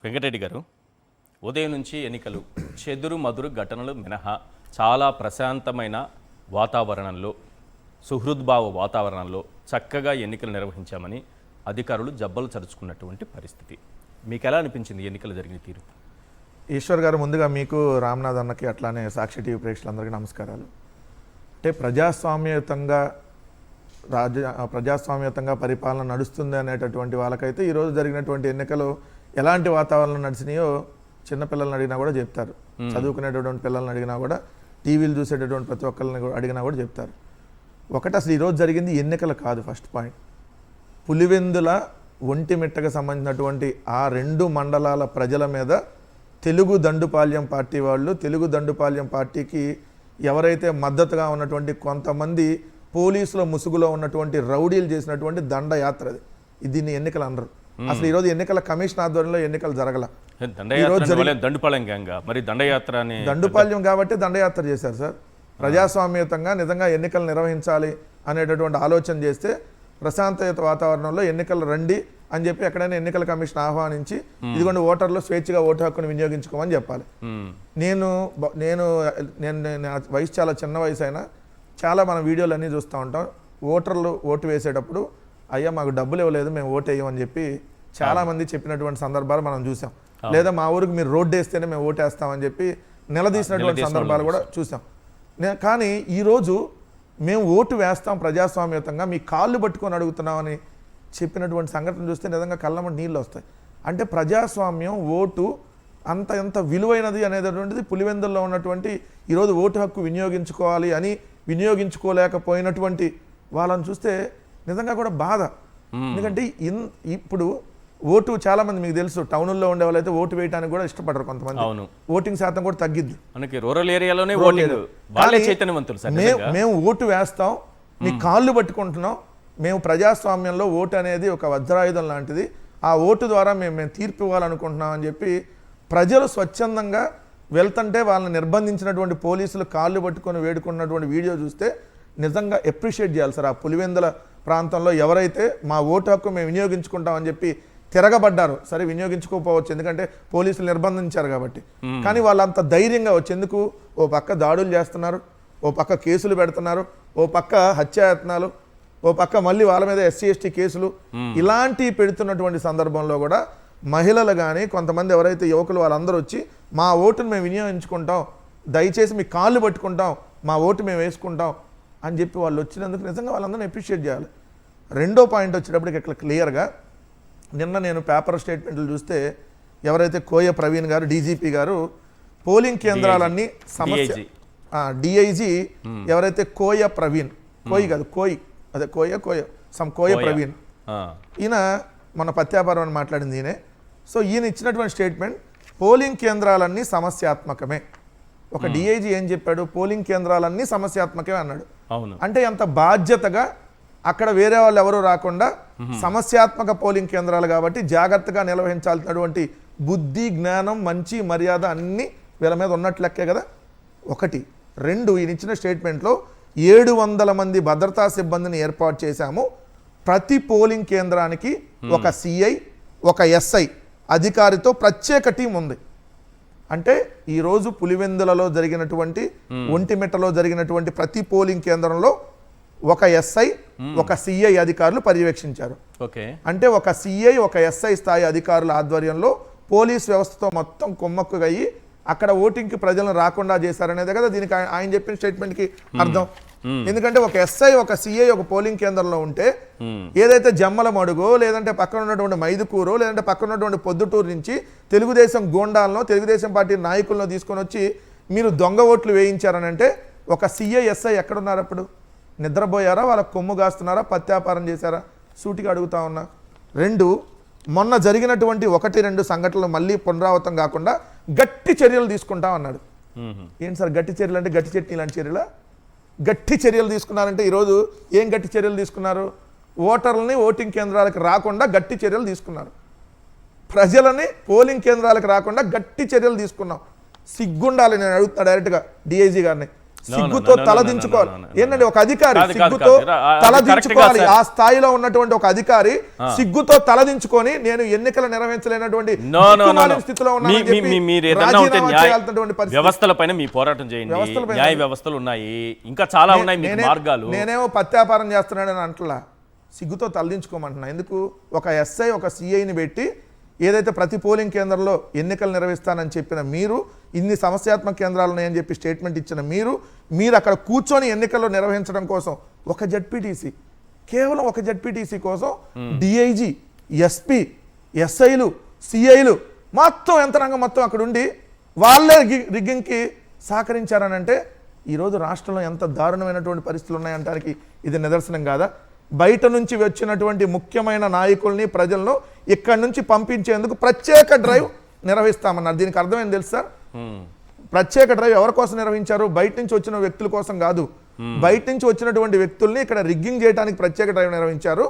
వెంకటరెడ్డి గారు, ఉదయం నుంచి ఎన్నికలు చెదురు మదురు ఘటనలు మినహా చాలా ప్రశాంతమైన వాతావరణంలో, సుహృద్భావ వాతావరణంలో చక్కగా ఎన్నికలు నిర్వహించామని అధికారులు జబ్బలు చరుచుకున్నటువంటి పరిస్థితి. మీకు ఎలా అనిపించింది ఎన్నికలు జరిగిన తీరు? ఈశ్వర్ గారు, ముందుగా మీకు, రామ్నాథ్ అన్నకి, అట్లానే సాక్షి టీవీ ప్రేక్షకులందరికీ నమస్కారాలు. అంటే ప్రజాస్వామ్యతంగా పరిపాలన నడుస్తుంది అనేటటువంటి వాళ్ళకైతే ఈరోజు జరిగినటువంటి ఎన్నికలు ఎలాంటి వాతావరణం నడిచినాయో చిన్నపిల్లల్ని అడిగినా కూడా చెప్తారు. చదువుకునేటటువంటి పిల్లల్ని అడిగినా కూడా, టీవీలు చూసేటటువంటి ప్రతి ఒక్కరిని అడిగినా కూడా చెప్తారు. ఒకటి, అసలు ఈరోజు జరిగింది ఎన్నికలు కాదు. ఫస్ట్ పాయింట్, పులివెందుల ఒంటిమిట్టకు సంబంధించినటువంటి ఆ 2 మండలాల ప్రజల మీద తెలుగు దండుపాళ్యం పార్టీ వాళ్ళు, తెలుగు దండుపాళ్యం పార్టీకి ఎవరైతే మద్దతుగా ఉన్నటువంటి కొంతమంది పోలీసుల ముసుగులో ఉన్నటువంటి రౌడీలు చేసినటువంటి దండయాత్ర. దీన్ని ఎన్నికలు అనరు. అసలు ఈరోజు ఎన్నికల కమిషన్ ఆధ్వర్యంలో ఎన్నికలు జరగల. దండుపాళ్యం కాబట్టి దండయాత్ర చేశారు సార్. ప్రజాస్వామ్యతంగా నిజంగా ఎన్నికలు నిర్వహించాలి అనేటటువంటి ఆలోచన చేస్తే ప్రశాంతయుత వాతావరణంలో ఎన్నికలు రండి అని చెప్పి ఎక్కడైనా ఎన్నికల కమిషన్ ఆహ్వానించి ఇదిగోండి ఓటర్లు స్వేచ్ఛగా ఓటు హక్కును వినియోగించుకోమని చెప్పాలి. నేను వయసు చాలా చిన్న వయసు అయినా చాలా మన వీడియోలు అన్నీ చూస్తూ ఉంటాం. ఓటర్లు ఓటు వేసేటప్పుడు అయ్యా మాకు డబ్బులు ఇవ్వలేదు, మేము ఓటు వేయమని చెప్పి చాలామంది చెప్పినటువంటి సందర్భాలు మనం చూసాం. లేదా మా ఊరికి మీరు రోడ్డు వేస్తేనే మేము ఓటు వేస్తామని చెప్పి నిలదీసినటువంటి సందర్భాలు కూడా చూసాం. కానీ ఈరోజు మేము ఓటు వేస్తాం ప్రజాస్వామ్యతంగా, మీ కాళ్ళు పట్టుకొని అడుగుతున్నామని చెప్పినటువంటి సంఘటన చూస్తే నిజంగా కళ్ళమటి నీళ్ళు వస్తాయి. అంటే ప్రజాస్వామ్యం, ఓటు ఎంత విలువైనది అనేటటువంటిది పులివెందుల్లో ఉన్నటువంటి ఈరోజు ఓటు హక్కు వినియోగించుకోవాలి అని వినియోగించుకోలేకపోయినటువంటి వాళ్ళని చూస్తే నిజంగా కూడా బాధ. ఎందుకంటే ఇప్పుడు ఓటు చాలా మంది, మీకు తెలుసు, టౌన్లో ఉండే వాళ్ళైతే ఓటు వేయడానికి కూడా ఇష్టపడరు కొంతమంది. ఓటింగ్ శాతం కూడా తగ్గిద్ది. రూరల్ ఏరియాలోనే మేము ఓటు వేస్తాం, మీ కాళ్ళు పట్టుకుంటున్నాం, మేము ప్రజాస్వామ్యంలో ఓటు అనేది ఒక వజ్రాయుధం లాంటిది, ఆ ఓటు ద్వారా మేము తీర్పు ఇవ్వాలనుకుంటున్నాం అని చెప్పి ప్రజలు స్వచ్ఛందంగా వెళ్తుంటే వాళ్ళని నిర్బంధించినటువంటి పోలీసులు కాళ్ళు పట్టుకొని వేడుకున్నటువంటి వీడియో చూస్తే నిజంగా అప్రిషియేట్ చేయాలి సార్. ఆ పులివెందుల ప్రాంతంలో ఎవరైతే మా ఓటు హక్కు మేము వినియోగించుకుంటామని చెప్పి తిరగబడ్డారు, సరే వినియోగించుకోకపోవచ్చు ఎందుకంటే పోలీసులు నిర్బంధించారు కాబట్టి, కానీ వాళ్ళంత ధైర్యంగా వచ్చేందుకు ఓ పక్క దాడులు చేస్తున్నారు, ఓ పక్క కేసులు పెడుతున్నారు, ఓ పక్క హత్యాయత్నాలు, ఓ పక్క మళ్ళీ వాళ్ళ మీద SC/ST కేసులు, ఇలాంటివి పెడుతున్నటువంటి సందర్భంలో కూడా మహిళలు కానీ కొంతమంది ఎవరైతే యువకులు వాళ్ళందరూ వచ్చి మా ఓటును మేము వినియోగించుకుంటాం, దయచేసి మీ కాళ్ళు పట్టుకుంటాం, మా ఓటు మేము వేసుకుంటాం అని చెప్పి వాళ్ళు వచ్చినందుకు నిజంగా వాళ్ళందరినీ అప్రిషియేట్ చేయాలి. రెండో పాయింట్ వచ్చేటప్పటికి ఇక్కడ క్లియర్గా నిన్న నేను పేపర్ స్టేట్మెంట్లు చూస్తే ఎవరైతే కోయ ప్రవీణ్ గారు, DGP గారు, పోలింగ్ కేంద్రాలన్నీ సమస్య, DIG ఎవరైతే కోయ ప్రవీణ్, కోయి కాదు కోయి, అదే కోయ ప్రవీణ్, ఈయన మన పత్యాపారం అని మాట్లాడింది ఈయనే. సో ఈయన ఇచ్చినటువంటి స్టేట్మెంట్, పోలింగ్ కేంద్రాలన్నీ సమస్యాత్మకమే. ఒక DIG ఏం చెప్పాడు? పోలింగ్ కేంద్రాలన్నీ సమస్యాత్మకమే అన్నాడు. అంటే ఎంత బాధ్యతగా అక్కడ వేరే వాళ్ళు ఎవరు రాకుండా సమస్యాత్మక పోలింగ్ కేంద్రాలు కాబట్టి జాగ్రత్తగా నిర్వహించాల్సినటువంటి బుద్ధి, జ్ఞానం, మంచి మర్యాద అన్నీ వీళ్ళ మీద ఉన్నట్లు లెక్కే కదా. ఒకటి. రెండు, ఈయన ఇచ్చిన స్టేట్మెంట్లో 700 మంది భద్రతా సిబ్బందిని ఏర్పాటు చేశాము, ప్రతి పోలింగ్ కేంద్రానికి ఒక CI, ఒక SI అధికారితో ప్రత్యేక టీం ఉంది. అంటే ఈరోజు పులివెందులలో జరిగినటువంటి, ఒంటిమిట్టలో జరిగినటువంటి ప్రతి పోలింగ్ కేంద్రంలో ఒక SI, ఒక CI అధికారులు పర్యవేక్షించారు. అంటే ఒక CI, ఒక SI స్థాయి అధికారుల ఆధ్వర్యంలో పోలీస్ వ్యవస్థతో మొత్తం కుమ్మక్కు అయ్యి అక్కడ ఓటింగ్కి ప్రజలను రాకుండా చేశారనేదే కదా దీనికి ఆయన చెప్పిన స్టేట్మెంట్కి అర్థం. ఎందుకంటే ఒక SI, ఒక CI ఒక పోలింగ్ కేంద్రంలో ఉంటే ఏదైతే జమ్మల మడుగో, లేదంటే పక్కన ఉన్నటువంటి మైదుకూరో, లేదంటే పక్కన ఉన్నటువంటి పొద్దుటూరు నుంచి తెలుగుదేశం గోండాలను, తెలుగుదేశం పార్టీ నాయకులను తీసుకొని వచ్చి మీరు దొంగ ఓట్లు వేయించారని అంటే ఒక CI, SI ఎక్కడున్నారు? అప్పుడు నిద్రపోయారా? వాళ్ళ కొమ్ము కాస్తున్నారా? పత్యాపారం చేశారా? సూటిగా అడుగుతా ఉన్నా. రెండు, మొన్న జరిగినటువంటి 1-2 సంఘటనలు మళ్ళీ పునరావృతం కాకుండా గట్టి చర్యలు తీసుకుంటాం అన్నాడు. ఏంటి సార్ గట్టి చర్యలు అంటే? గట్టి చట్నీ లాంటి చర్యలా? గట్టి చర్యలు తీసుకున్నారంటే ఈరోజు ఏం గట్టి చర్యలు తీసుకున్నారు? ఓటర్లని ఓటింగ్ కేంద్రాలకు రాకుండా గట్టి చర్యలు తీసుకున్నారు, ప్రజలని పోలింగ్ కేంద్రాలకు రాకుండా గట్టి చర్యలు తీసుకున్నాం. సిగ్గుండాలి. నేను అడుగుతున్నా డైరెక్ట్గా DIG గారిని, సిగ్గుతో no, తలదించుకోవాలి. no. ఏంటంటే ఒక అధికారి కాదు, సిగ్గుతో కాదు. అది తలదించుకోవాలి. correct గా ఆ స్థాయిలో ఉన్నటువంటి ఒక అధికారి సిగ్గుతో తలదించుకొని నేను ఎన్నికలు నిర్వహించలేనటువంటి దిక్కుమాలిన స్థితిలో ఉన్నానని చెప్పి మీరు ఏదన్నా ఉంటే రాజీనామా చేయాల్సినటువంటి పరిస్థితి. వ్యవస్థలపైన మీ పోరాటం చేయండి. వ్యవస్థలపైన న్యాయ వ్యవస్థలు ఉన్నాయి, ఇంకా చాలా ఉన్నాయి మీకు మార్గాలు. నేనేమో పత్యాపారం చేస్తున్నాడని అంటలా, సిగ్గుతో తలదించుకోమంటున్నా. ఎందుకు? ఒక ఎస్ఐ ఒక సిఐని పెట్టి ఏదైతే ప్రతి పోలింగ్ కేంద్రంలో ఎన్నికలు నిర్వహిస్తానని చెప్పిన మీరు, ఇన్ని సమస్యాత్మక కేంద్రాలు ఉన్నాయని చెప్పి స్టేట్మెంట్ ఇచ్చిన మీరు అక్కడ కూర్చొని ఎన్నికల్లో నిర్వహించడం కోసం ఒక జడ్పీటీసీ, కేవలం ఒక జడ్పీటీసీ కోసం డిఐజీ, ఎస్పీ, ఎస్ఐలు, సిఐలు మొత్తం యంత్రాంగం మొత్తం అక్కడ ఉండి వాళ్ళే రిగ్గింగ్కి సహకరించారనంటే ఈరోజు రాష్ట్రంలో ఎంత దారుణమైనటువంటి పరిస్థితులు ఉన్నాయంటానికి ఇది నిదర్శనం కాదా? బయట నుంచి వచ్చినటువంటి ముఖ్యమైన నాయకుల్ని, ప్రజలను ఇక్కడి నుంచి పంపించేందుకు ప్రత్యేక డ్రైవ్ నిర్వహిస్తామన్నారు. దీనికి అర్థమైంది తెలుసు సార్? ప్రత్యేక డ్రైవ్ ఎవరి కోసం నిర్వహించారు? బయట నుంచి వచ్చిన వ్యక్తుల కోసం కాదు. బయట నుంచి వచ్చినటువంటి వ్యక్తుల్ని ఇక్కడ రిగ్గింగ్ చేయడానికి ప్రత్యేక డ్రైవ్ నిర్వహించారు.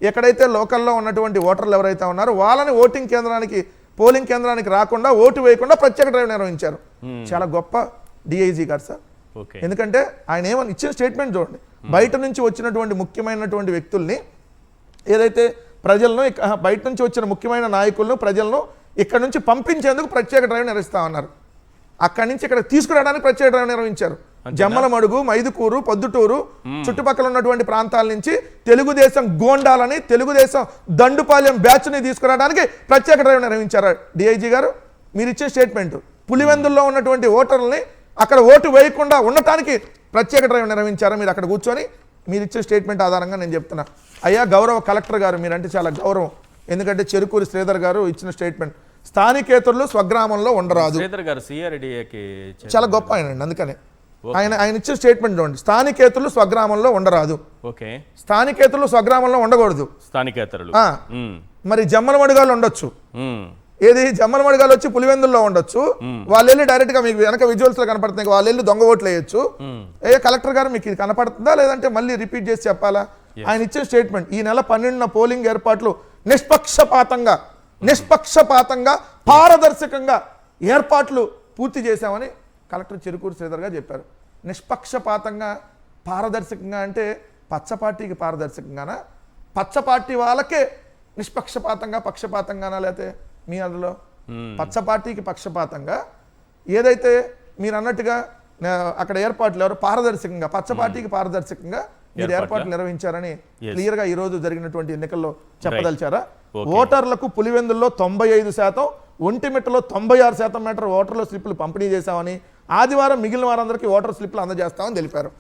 ఎక్కడైతే లోకల్లో ఉన్నటువంటి ఓటర్లు ఎవరైతే ఉన్నారో వాళ్ళని ఓటింగ్ కేంద్రానికి, పోలింగ్ కేంద్రానికి రాకుండా, ఓటు వేయకుండా ప్రత్యేక డ్రైవ్ నిర్వహించారు. చాలా గొప్ప డిఐజీ గారు సార్. ఎందుకంటే ఆయన ఏమని ఇచ్చిన స్టేట్మెంట్ చూడండి. బయట నుంచి వచ్చినటువంటి ముఖ్యమైనటువంటి వ్యక్తుల్ని, ఏదైతే ప్రజలను, బయట నుంచి వచ్చిన ముఖ్యమైన నాయకులను, ప్రజలను ఇక్కడ నుంచి పంపించేందుకు ప్రత్యేక డ్రైవ్ నిర్వహిస్తామన్నారు. అక్కడి నుంచి ఇక్కడ తీసుకురావడానికి ప్రత్యేక డ్రైవ్ నిర్వహించారు. జమ్మలమడుగు, మైదుకూరు, పొద్దుటూరు చుట్టుపక్కల ఉన్నటువంటి ప్రాంతాల నుంచి తెలుగుదేశం గోండాలని, తెలుగుదేశం దండుపాలెం బ్యాచ్ని తీసుకురావడానికి ప్రత్యేక డ్రైవ్ నిర్వహించారు. డిఐజీ గారు మీరు ఇచ్చే స్టేట్మెంట్, పులివెందుల్లో ఉన్నటువంటి ఓటర్లని అక్కడ ఓటు వేయకుండా ఉండటానికి ప్రత్యేక డ్రైవ్ నిర్వహించారా? మీరు అక్కడ కూర్చొని మీరు ఇచ్చే స్టేట్మెంట్ ఆధారంగా నేను చెప్తున్నా. అయ్యా గౌరవ కలెక్టర్ గారు, మీరంటే చాలా గౌరవం. ఎందుకంటే చెరుకూరి శ్రీధర్ గారు ఇచ్చిన స్టేట్మెంట్, స్థానికేతరులు స్వగ్రామంలో ఉండరాదు. శ్రీధర్ గారు సిఆర్డీఏకి చాలా గొప్ప ఆయన, అందుకనే ఆయన ఇచ్చిన స్టేట్మెంట్ చూడండి. స్థానికేతరులు స్వగ్రామంలో ఉండరాదు. ఓకే, స్థానికేతరులు స్వగ్రామంలో ఉండకూడదు. స్థానికేతరులు మరి జమ్మలమడుగాలు ఉండొచ్చు. ఏది జమ్మలమడుగాలు వచ్చి పులివెందుల్లో ఉండొచ్చు. వాళ్ళు వెళ్ళి డైరెక్ట్ గా మీకు వెనక విజువల్స్ లో కనపడుతుంది, వాళ్ళు వెళ్ళి దొంగ ఓట్లు వేయొచ్చు. కలెక్టర్ గారు మీకు ఇది కనపడుతుందా లేదంటే మళ్ళీ రిపీట్ చేసి చెప్పాలా? ఆయన ఇచ్చిన స్టేట్మెంట్, ఈ నెల 12న పోలింగ్ ఏర్పాట్లు నిష్పక్షపాతంగా పారదర్శకంగా ఏర్పాట్లు పూర్తి చేశామని కలెక్టర్ చెరుకూరు శ్రీధర్ గారు చెప్పారు. నిష్పక్షపాతంగా, పారదర్శకంగా అంటే పచ్చ పార్టీకి పారదర్శకంగానా, పచ్చ పార్టీ వాళ్ళకే నిష్పక్షపాతంగా పక్షపాతంగానా, లేకపోతే మీ అందులో పచ్చ పార్టీకి పక్షపాతంగా, ఏదైతే మీరు అన్నట్టుగా అక్కడ ఏర్పాట్లు ఎవరు పారదర్శకంగా, పచ్చ పార్టీకి పారదర్శకంగా మీరు ఏర్పాట్లు నిర్వహించారని క్లియర్ గా ఈ రోజు జరిగినటువంటి ఎన్నికల్లో చెప్పదలిచారా? ఓటర్లకు పులివెందుల్లో 95%, ఒంటిమిట్టలో 96% మీటర్ ఓటర్ల స్లిప్లు పంపిణీ చేశామని, ఆదివారం మిగిలిన వారందరికీ ఓటర్ స్లిప్లు అందజేస్తామని తెలిపారు.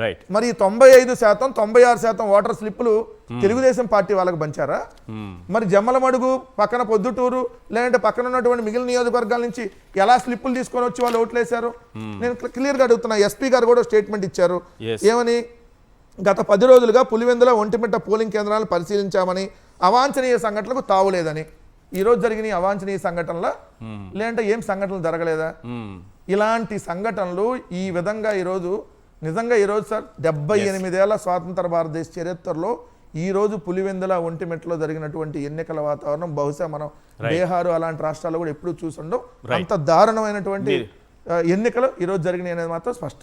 రైట్. మరి 95%, 96% ఓటర్ స్లిప్పులు తెలుగుదేశం పార్టీ వాళ్ళకి పంచారా? మరి జమ్మలమడుగు పక్కన పొద్దుటూరు లేదంటే పక్కన ఉన్నటువంటి మిగిలిన నియోజకవర్గాల నుంచి ఎలా స్లిప్పులు తీసుకొని వచ్చి వాళ్ళు ఓట్లు వేశారు? నేను క్లియర్ గా అడుగుతున్నా. ఎస్పీ గారు కూడా స్టేట్మెంట్ ఇచ్చారు. ఏమని? గత 10 రోజులుగా పులివెందుల, ఒంటిమిట్ట పోలింగ్ కేంద్రాలను పరిశీలించామని, అవాంఛనీయ సంఘటనలకు తావులేదని. ఈ రోజు జరిగిన అవాంఛనీయ సంఘటనల లేదంటే ఏం సంఘటనలు జరగలేదా? ఇలాంటి సంఘటనలు ఈ విధంగా ఈరోజు నిజంగా ఈరోజు సార్ 78 ఏళ్ల స్వాతంత్ర భారతదేశ చరిత్రలో ఈరోజు పులివెందుల, ఒంటిమిట్టలో జరిగినటువంటి ఎన్నికల వాతావరణం బహుశా మనం బీహారు అలాంటి రాష్ట్రాల్లో కూడా ఎప్పుడు చూసుండవు. అంత దారుణమైనటువంటి ఎన్నికలు ఈరోజు జరిగినాయి అనేది మాత్రం స్పష్టం.